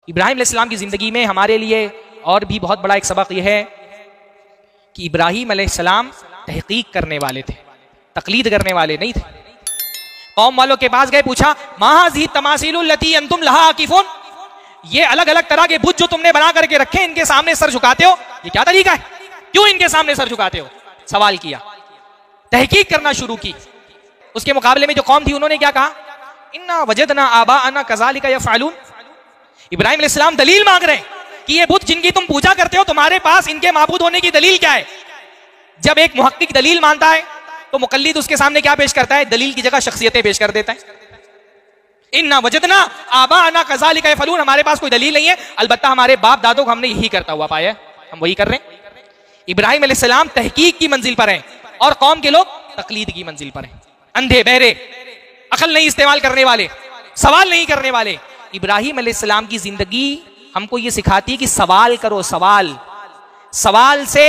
इब्राहिम अलैहिस्सलाम की जिंदगी में हमारे लिए और भी बहुत बड़ा एक सबक यह है कि इब्राहिम अलैहिस्सलाम तहकीक करने वाले थे, तकलीद करने वाले नहीं थे। कौम वालों के पास गए, पूछा माहाज़ी तमासीलुल लती अंतुम लहा आकिफुन, ये अलग अलग तरह के बुत जो तुमने बना करके रखे, इनके सामने सर झुकाते हो, ये क्या तरीका है, क्यों इनके सामने सर झुकाते हो? सवाल किया, तहकीक करना शुरू की। उसके मुकाबले में जो कौम थी उन्होंने क्या कहा, इन्ना वजदना आबाअना कज़ालिका यफ़अलून। इब्राहिम अलैहिस्सलाम दलील मांग रहे हैं कि ये बुत जिनकी तुम पूजा करते हो, तुम्हारे पास इनके माबूद होने की दलील क्या है? जब एक मुहक्किक दलील मानता है तो मुकल्लिद उसके सामने क्या पेश करता है? दलील की जगह शख्सियतें पेश कर देता है। इन्ना वजदना आबाअना कज़ालिका यफ़अलून, हमारे पास कोई दलील नहीं है, अलबत्ता हमारे बाप दादों को हमने यही करता हुआ पाया है, हम वही कर रहे हैं। इब्राहिम अलैहिस्सलाम तहकीक की मंजिल पर हैं और कौम के लोग तकलीद की मंजिल पर हैं। अंधे बहरे, अकल नहीं इस्तेमाल करने वाले, सवाल नहीं करने वाले। इब्राहिम अलैहिस्सलाम की जिंदगी हमको ये सिखाती है कि सवाल करो, सवाल, सवाल से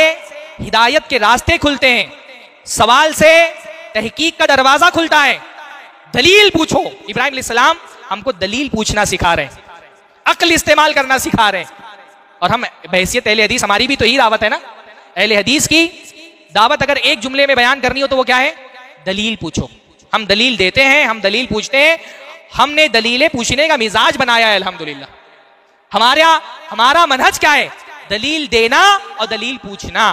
हिदायत के रास्ते खुलते हैं, सवाल से तहकीक का दरवाजा खुलता है। दलील पूछो। इब्राहिम अलैहिस्सलाम हमको दलील पूछना सिखा रहे हैं, अक्ल इस्तेमाल करना सिखा रहे हैं। और हम बहैसियत अहले हदीस, हमारी भी तो यही दावत है ना, अहले हदीस की दावत अगर एक जुमले में बयान करनी हो तो वो क्या है? दलील पूछो। हम दलील देते हैं, हम दलील पूछते हैं, हमने दलीलें पूछने का मिजाज बनाया है अल्हम्दुलिल्लाह। हमारा मनहज क्या है? दलील देना और दलील पूछना।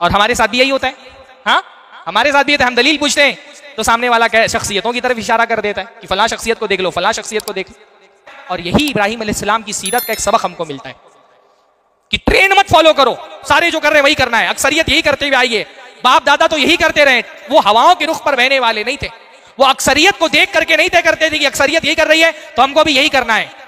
और हमारे साथ भी यही होता है, हाँ हमारे साथ भी होता है। हम दलील पूछते हैं तो सामने वाला शख्सियतों की तरफ इशारा कर देता है कि फलां शख्सियत को देख लो, फलां शख्सियत को देख लो। और यही इब्राहिम अलैहिस्सलाम की सीरत का एक सबक हमको मिलता है कि ट्रेंड मत फॉलो करो, सारे जो कर रहे हैं वही करना है, अक्सरियत यही करते हुए आई है, बाप दादा तो यही करते रहे। वो हवाओं के रुख पर बहने वाले नहीं थे, वो अक्सरियत को देख करके नहीं तय करते थे कि अक्सरियत यही कर रही है तो हमको भी यही करना है।